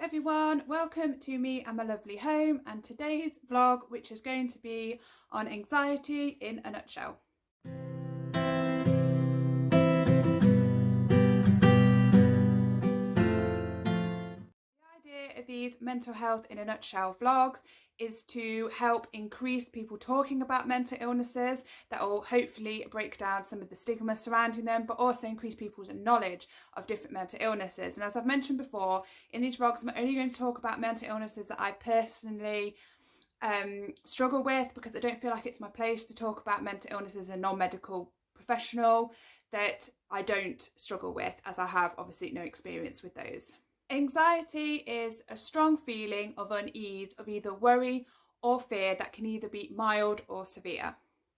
everyone, welcome to me and my lovely home and today's vlog, which is going to be on anxiety in a nutshell. The idea of these mental health in a nutshell vlogs is to help increase people talking about mental illnesses. That will hopefully break down some of the stigma surrounding them, but also increase people's knowledge of different mental illnesses. And as I've mentioned before, in these vlogs I'm only going to talk about mental illnesses that I personally struggle with, because I don't feel like it's my place to talk about mental illnesses as a non-medical professional that I don't struggle with, as I have obviously no experience with those. Anxiety is a strong feeling of unease, of either worry or fear that can either be mild or severe.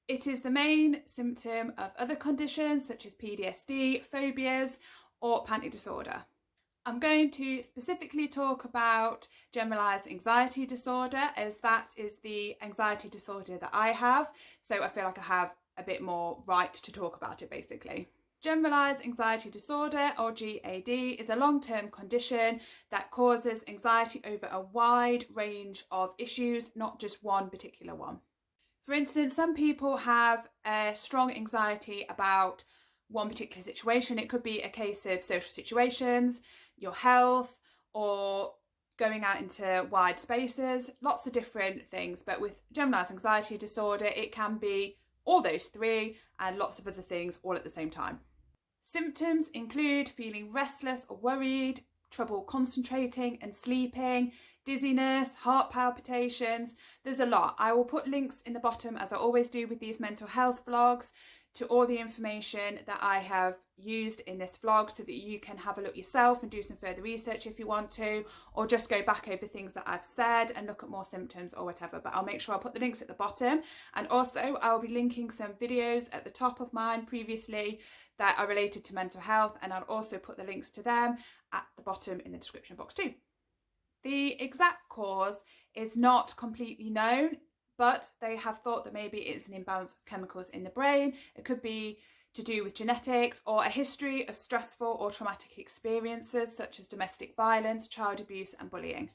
It is the main symptom of other conditions such as PTSD, phobias or panic disorder. I'm going to specifically talk about generalized anxiety disorder, as that is the anxiety disorder that I have, so I feel like I have a bit more right to talk about it basically. Generalized anxiety disorder, or GAD, is a long-term condition that causes anxiety over a wide range of issues, not just one particular one. For instance, some people have a strong anxiety about one particular situation. It could be a case of social situations, your health, or going out into wide spaces, lots of different things. But with generalized anxiety disorder, it can be all those three and lots of other things all at the same time. Symptoms include feeling restless or worried, trouble concentrating and sleeping, dizziness, heart palpitations. There's a lot. I will put links in the bottom, as I always do with these mental health vlogs, to all the information that I have used in this vlog, so that you can have a look yourself and do some further research if you want to, or just go back over things that I've said and look at more symptoms or whatever. But I'll make sure I'll put the links at the bottom, and also I'll be linking some videos at the top of mine previously that are related to mental health, and I'll also put the links to them at the bottom in the description box too. The exact cause is not completely known, but they have thought that maybe it's an imbalance of chemicals in the brain. It could be to do with genetics or a history of stressful or traumatic experiences such as domestic violence, child abuse and bullying.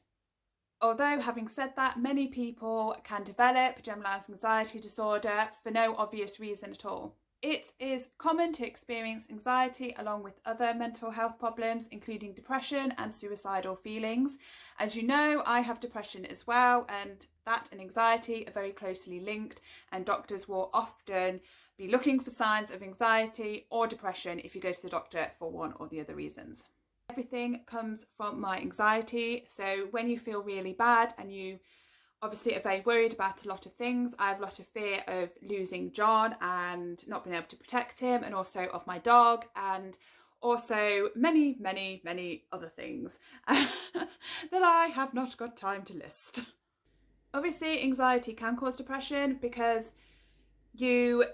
Although, having said that, many people can develop generalized anxiety disorder for no obvious reason at all. It is common to experience anxiety along with other mental health problems, including depression and suicidal feelings. As you know, I have depression as well, and that and anxiety are very closely linked, and doctors will often be looking for signs of anxiety or depression if you go to the doctor for one or the other reasons. Everything comes from my anxiety, so when you feel really bad and you obviously are very worried about a lot of things. I have a lot of fear of losing John and not being able to protect him, and also of my dog, and also many other things that I have not got time to list. Obviously, anxiety can cause depression because you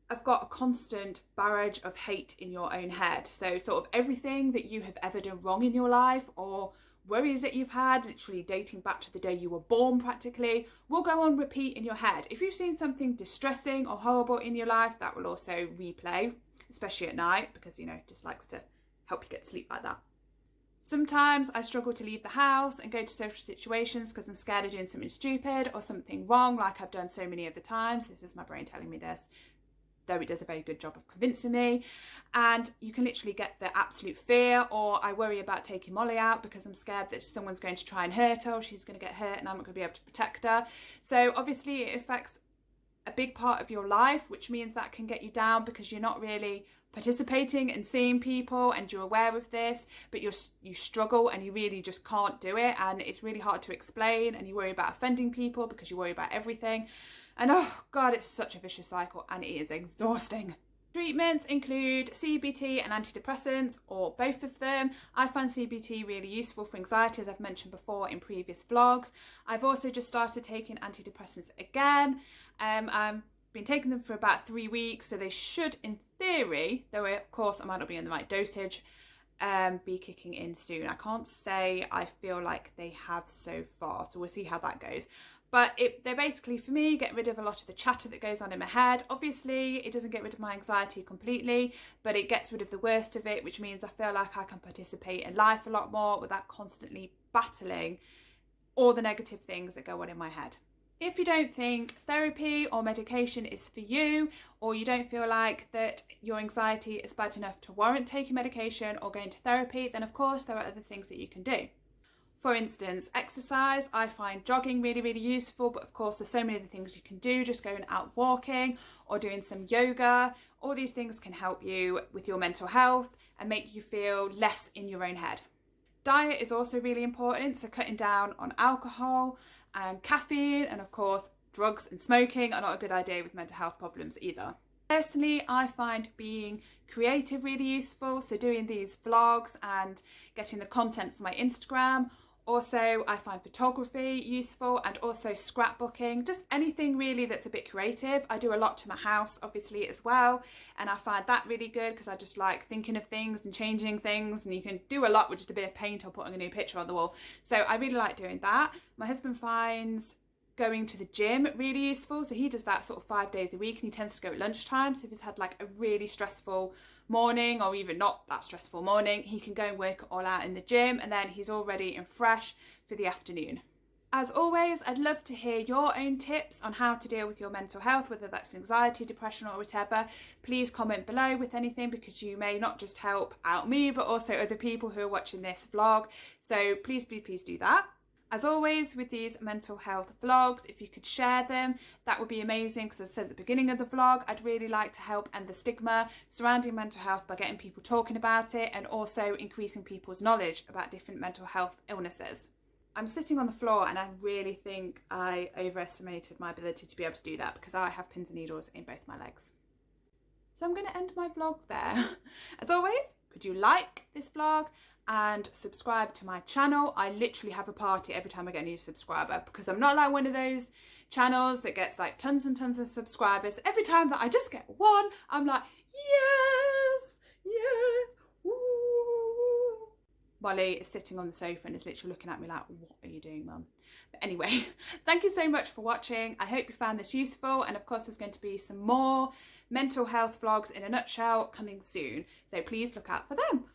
have got a constant barrage of hate in your own head. So sort of everything that you have ever done wrong in your life, or worries that you've had, literally dating back to the day you were born practically, will go on repeat in your head. If you've seen something distressing or horrible in your life, that will also replay, especially at night, because, you know, it just likes to help you get to sleep like that. Sometimes I struggle to leave the house and go to social situations because I'm scared of doing something stupid or something wrong, like I've done so many other times. This is my brain telling me this, though it does a very good job of convincing me. And you can literally get the absolute fear, or I worry about taking Molly out because I'm scared that someone's going to try and hurt her, or she's going to get hurt and I'm not going to be able to protect her. So obviously it affects a big part of your life, which means that can get you down because you're not really participating and seeing people, and you're aware of this, but you struggle and you really just can't do it, and it's really hard to explain, and you worry about offending people because you worry about everything. And oh god, it's such a vicious cycle and it is exhausting. Treatments include CBT and antidepressants, or both of them. I find CBT really useful for anxiety, as I've mentioned before in previous vlogs. I've also just started taking antidepressants again. I've been taking them for about 3 weeks, so they should, in theory, though of course I might not be on the right dosage, be kicking in soon. I can't say I feel like they have so far, so we'll see how that goes. But they basically, for me, get rid of a lot of the chatter that goes on in my head. Obviously, it doesn't get rid of my anxiety completely, but it gets rid of the worst of it, which means I feel like I can participate in life a lot more without constantly battling all the negative things that go on in my head. If you don't think therapy or medication is for you, or you don't feel like that your anxiety is bad enough to warrant taking medication or going to therapy, then of course there are other things that you can do. For instance, exercise. I find jogging really, really useful, but of course there's so many other things you can do, just going out walking or doing some yoga. All these things can help you with your mental health and make you feel less in your own head. Diet is also really important, so cutting down on alcohol and caffeine, and of course drugs and smoking are not a good idea with mental health problems either. Personally, I find being creative really useful, so doing these vlogs and getting the content for my Instagram. Also, I find photography useful, and also scrapbooking, just anything really that's a bit creative. I do a lot to my house, obviously, as well, and I find that really good because I just like thinking of things and changing things, and you can do a lot with just a bit of paint or putting a new picture on the wall. So I really like doing that. My husband finds going to the gym really useful, so he does that sort of 5 days a week, and he tends to go at lunchtime. So if he's had like a really stressful morning, or even not that stressful morning, he can go and work it all out in the gym, and then he's all ready and fresh for the afternoon. As always, I'd love to hear your own tips on how to deal with your mental health, whether that's anxiety, depression or whatever. Please comment below with anything, because you may not just help out me but also other people who are watching this vlog. So please do that. As always with these mental health vlogs, if you could share them, that would be amazing, because as I said at the beginning of the vlog, I'd really like to help end the stigma surrounding mental health by getting people talking about it, and also increasing people's knowledge about different mental health illnesses. I'm sitting on the floor and I really think I overestimated my ability to be able to do that, because I have pins and needles in both my legs. So I'm going to end my vlog there. As always, could you like this vlog and subscribe to my channel? I literally have a party every time I get a new subscriber, because I'm not like one of those channels that gets like tons and tons of subscribers. Every time that I just get one, I'm like, yes, woo. Molly is sitting on the sofa and is literally looking at me like, what are you doing, mum? But anyway, thank you so much for watching. I hope you found this useful, and of course there's going to be some more mental health vlogs in a nutshell coming soon, so please look out for them.